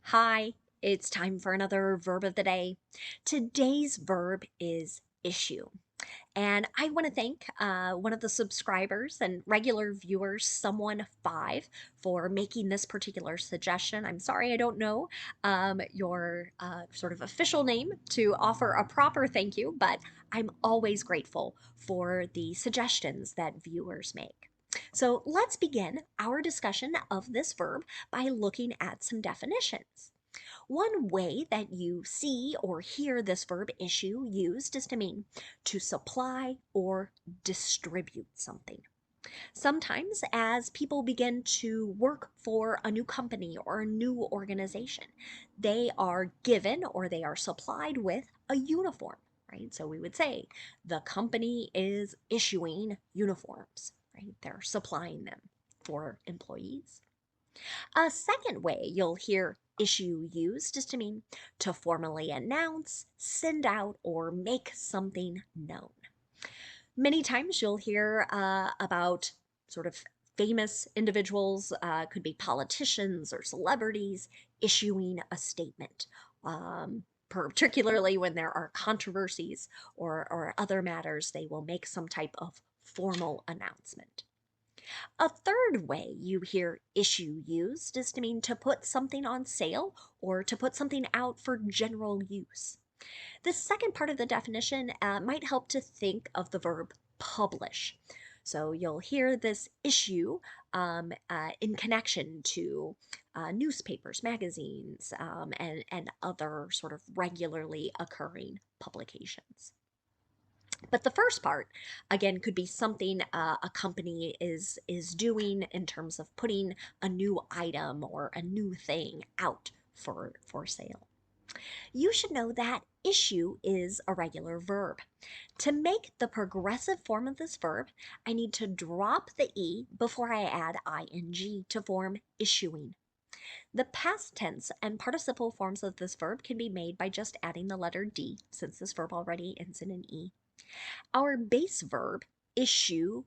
Hi, it's time for another verb of the day. Today's verb is issue. And I want to thank one of the subscribers and regular viewers, Someone5, for making this particular suggestion. I'm sorry I don't know your sort of official name to offer a proper thank you, but I'm always grateful for the suggestions that viewers make. So let's begin our discussion of this verb by looking at some definitions. One way that you see or hear this verb issue used is to mean to supply or distribute something. Sometimes, as people begin to work for a new company or a new organization, they are given or they are supplied with a uniform, right? So we would say the company is issuing uniforms, right? They're supplying them for employees. A second way you'll hear issue used is to mean to formally announce, send out, or make something known. Many times you'll hear about sort of famous individuals, could be politicians or celebrities, issuing a statement. Particularly when there are controversies or other matters, they will make some type of formal announcement. A third way you hear issue used is to mean to put something on sale or to put something out for general use. The second part of the definition might help to think of the verb publish. So you'll hear this issue in connection to newspapers, magazines, and other sort of regularly occurring publications. But the first part, again, could be something a company is doing in terms of putting a new item or a new thing out for sale. You should know that issue is a regular verb. To make the progressive form of this verb, I need to drop the E before I add ing to form issuing. The past tense and participle forms of this verb can be made by just adding the letter D, since this verb already ends in an E. Our base verb, issue,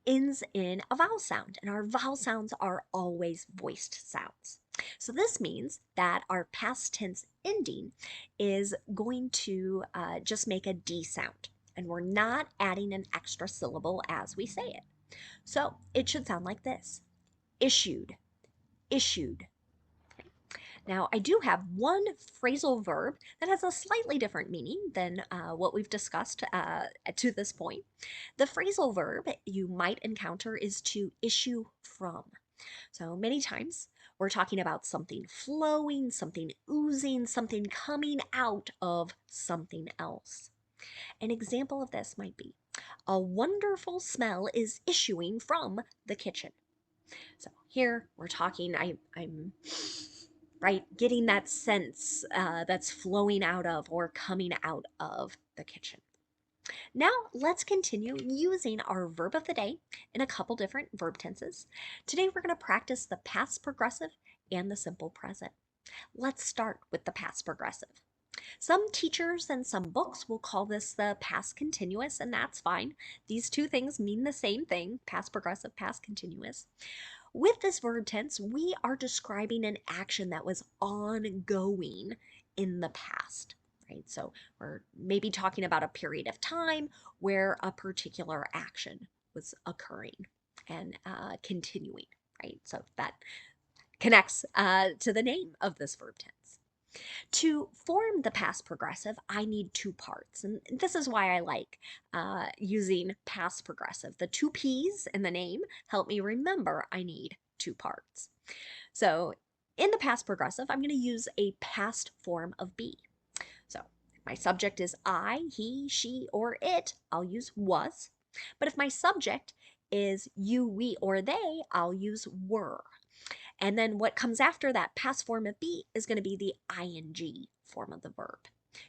ends in a vowel sound, and our vowel sounds are always voiced sounds. So this means that our past tense ending is going to just make a D sound, and we're not adding an extra syllable as we say it. So it should sound like this: issued, issued. Now, I do have one phrasal verb that has a slightly different meaning than what we've discussed to this point. The phrasal verb you might encounter is to issue from. So many times we're talking about something flowing, something oozing, something coming out of something else. An example of this might be, a wonderful smell is issuing from the kitchen. So here we're talking, I'm right, getting that sense that's flowing out of or coming out of the kitchen. Now let's continue using our verb of the day in a couple different verb tenses. Today we're going to practice the past progressive and the simple present. Let's start with the past progressive. Some teachers and some books will call this the past continuous, and that's fine. These two things mean the same thing: past progressive, past continuous. With this verb tense, we are describing an action that was ongoing in the past, right? So we're maybe talking about a period of time where a particular action was occurring and continuing, right? So that connects to the name of this verb tense. To form the past progressive, I need two parts, and this is why I like using past progressive. The two P's in the name help me remember I need two parts. So in the past progressive, I'm going to use a past form of be. So if my subject is I, he, she, or it, I'll use was. But if my subject is you, we, or they, I'll use were. And then what comes after that past form of be is going to be the ing form of the verb.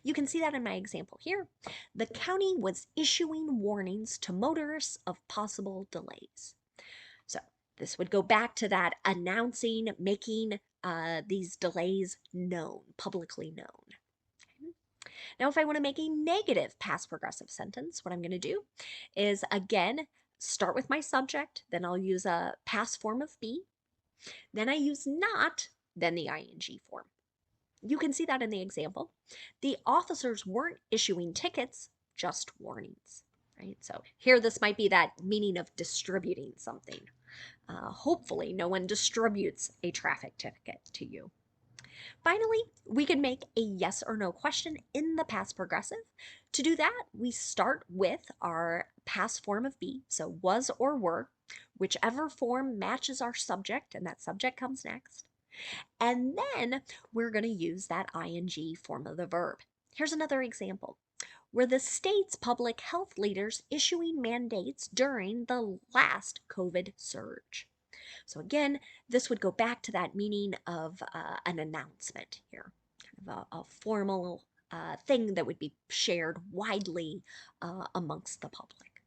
You can see that in my example here. The county was issuing warnings to motorists of possible delays. So this would go back to that announcing, making these delays known, publicly known. Now, if I want to make a negative past progressive sentence, what I'm going to do is, again, start with my subject, then I'll use a past form of be. Then I use not then the ing form. You can see that in the example. The officers weren't issuing tickets, just warnings, right? So here this might be that meaning of distributing something. Hopefully no one distributes a traffic ticket to you. Finally, we can make a yes or no question in the past progressive. To do that, we start with our past form of be, so was or were, whichever form matches our subject, and that subject comes next. And then we're going to use that ing form of the verb. Here's another example. Were the state's public health leaders issuing mandates during the last COVID surge? So again, this would go back to that meaning of an announcement here, kind of a formal thing that would be shared widely amongst the public.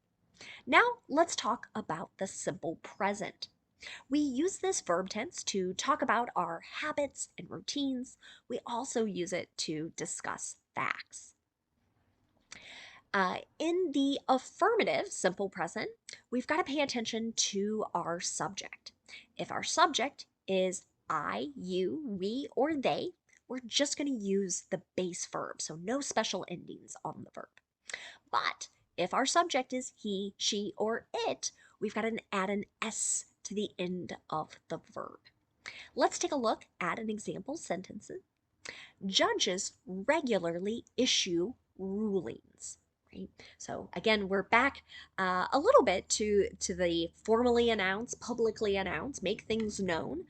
Now let's talk about the simple present. We use this verb tense to talk about our habits and routines. We also use it to discuss facts. In the affirmative simple present, we've got to pay attention to our subject. If our subject is I, you, we, or they, we're just going to use the base verb, so no special endings on the verb. But if our subject is he, she, or it, we've got to add an S to the end of the verb. Let's take a look at an example sentence. Judges regularly issue rulings. Right? So again, we're back a little bit to the formally announce, publicly announce, make things known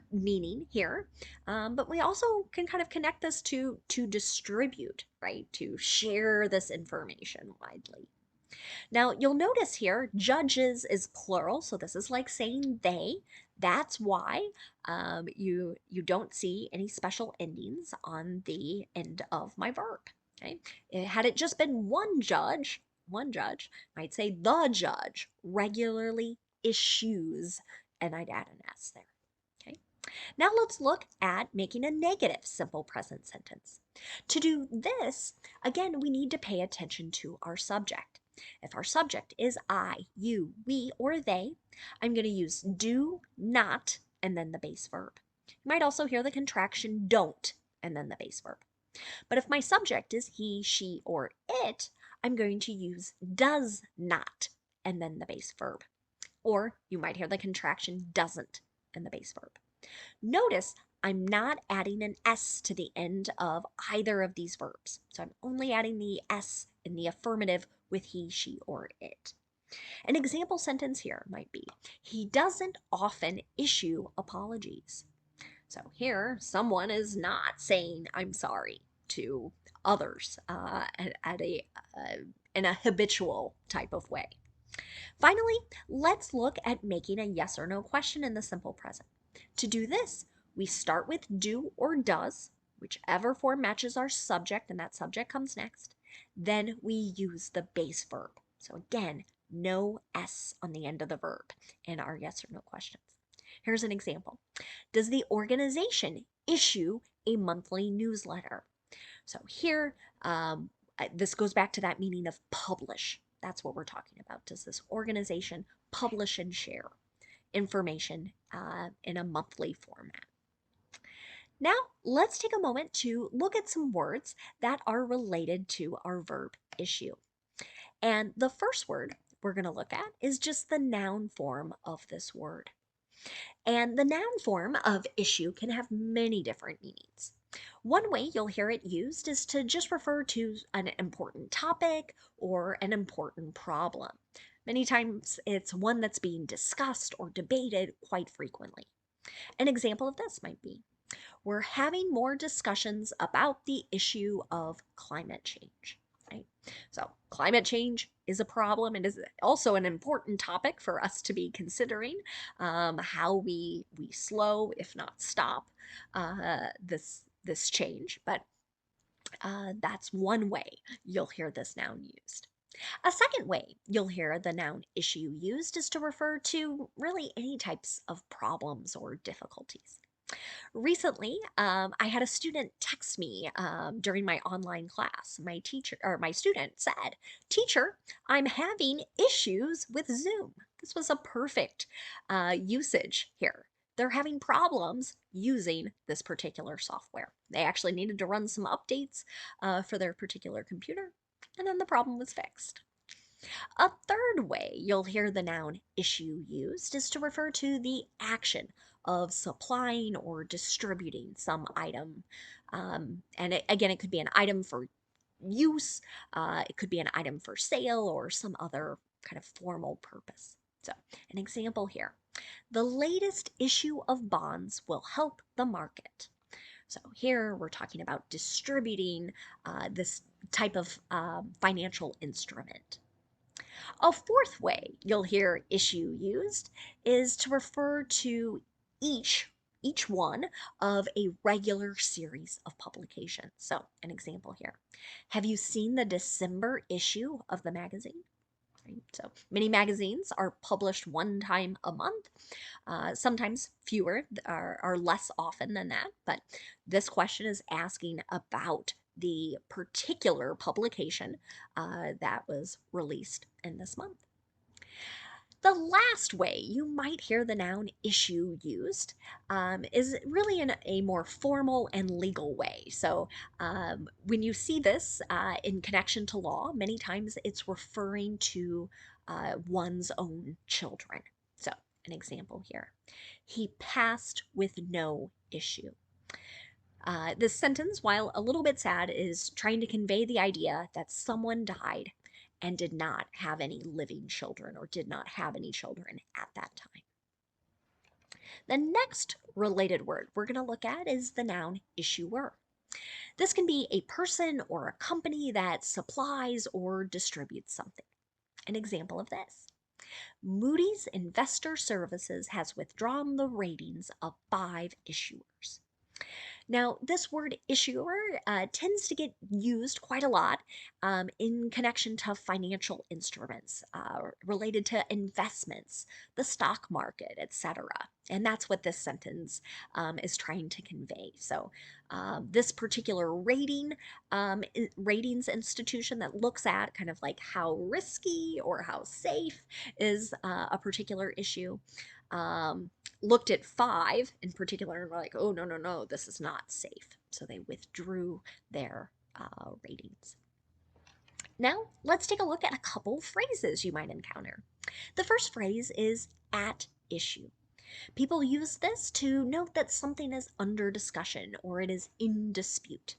meaning here. But we also can kind of connect this to distribute, right? To share this information widely. Now, you'll notice here, judges is plural, so this is like saying they. That's why you don't see any special endings on the end of my verb. Okay? Had it just been one judge might say the judge regularly issues, and I'd add an S there. Okay. Now let's look at making a negative simple present sentence. To do this, again, we need to pay attention to our subject. If our subject is I, you, we, or they, I'm going to use do, not, and then the base verb. You might also hear the contraction don't, and then the base verb. But if my subject is he, she, or it, I'm going to use does not, and then the base verb. Or you might hear the contraction doesn't, and the base verb. Notice I'm not adding an S to the end of either of these verbs. So I'm only adding the S in the affirmative with he, she, or it. An example sentence here might be, he doesn't often issue apologies. So here, someone is not saying I'm sorry to others in a habitual type of way. Finally, let's look at making a yes or no question in the simple present. To do this, we start with do or does, whichever form matches our subject, and that subject comes next. Then we use the base verb. So again, no S on the end of the verb in our yes or no questions. Here's an example. Does the organization issue a monthly newsletter? So here, this goes back to that meaning of publish. That's what we're talking about. Does this organization publish and share information in a monthly format? Now, let's take a moment to look at some words that are related to our verb issue. And the first word we're going to look at is just the noun form of this word. And the noun form of issue can have many different meanings. One way you'll hear it used is to just refer to an important topic or an important problem. Many times it's one that's being discussed or debated quite frequently. An example of this might be, we're having more discussions about the issue of climate change. Right? So climate change is a problem and is also an important topic for us to be considering, how we slow, if not stop, this change. But that's one way you'll hear this noun used. A second way you'll hear the noun issue used is to refer to really any types of problems or difficulties. Recently, I had a student text me during my online class. My student said, "Teacher, I'm having issues with Zoom." This was a perfect usage here. they're having problems using this particular software. They actually needed to run some updates for their particular computer, and then the problem was fixed. A third way you'll hear the noun issue used is to refer to the action of supplying or distributing some item. Again, it could be an item for use, it could be an item for sale, or some other kind of formal purpose. So, an example here: the latest issue of bonds will help the market. So, here we're talking about distributing this type of financial instrument. A fourth way you'll hear issue used is to refer to each one of a regular series of publications. So, an example here: have you seen the December issue of the magazine? Right? So, many magazines are published one time a month. Sometimes fewer are less often than that, but this question is asking about the particular publication that was released in this month. The last way you might hear the noun issue used is really in a more formal and legal way. So, when you see this in connection to law, many times it's referring to one's own children. So, an example here: he passed with no issue. This sentence, while a little bit sad, is trying to convey the idea that someone died and did not have any living children, or did not have any children at that time. The next related word we're going to look at is the noun issuer. This can be a person or a company that supplies or distributes something. An example of this: Moody's Investor Services has withdrawn the ratings of 5 issuers. Now, this word issuer tends to get used quite a lot in connection to financial instruments related to investments, the stock market, etc. And that's what this sentence is trying to convey. So, this particular ratings institution that looks at kind of like how risky or how safe is a particular issue, looked at 5 in particular and were like, oh, no, no, no, this is not safe. So they withdrew their ratings. Now, let's take a look at a couple phrases you might encounter. The first phrase is at issue. People use this to note that something is under discussion or it is in dispute.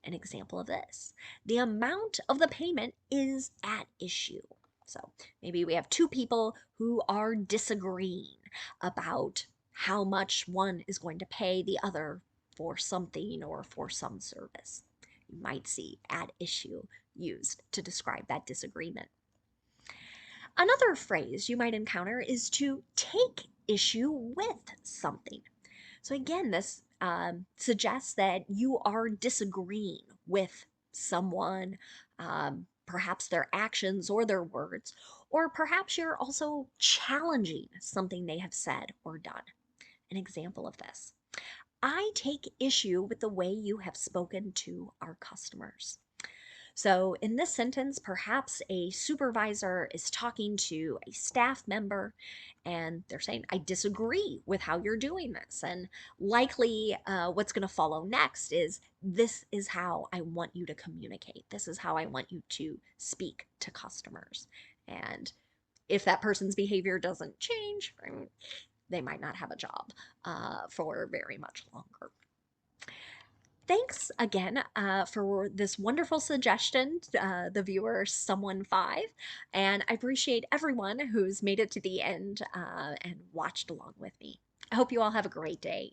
An example of this: the amount of the payment is at issue. So maybe we have 2 people who are disagreeing about how much one is going to pay the other for something or for some service. You might see at issue used to describe that disagreement. Another phrase you might encounter is to take issue with something. So again, this suggests that you are disagreeing with someone, perhaps their actions or their words, or perhaps you're also challenging something they have said or done. An example of this: I take issue with the way you have spoken to our customers. So, in this sentence, perhaps a supervisor is talking to a staff member and they're saying, I disagree with how you're doing this. And likely, what's going to follow next is, this is how I want you to communicate. This is how I want you to speak to customers. And if that person's behavior doesn't change, they might not have a job for very much longer. Thanks again for this wonderful suggestion, the viewer Someone5, and I appreciate everyone who's made it to the end and watched along with me. I hope you all have a great day.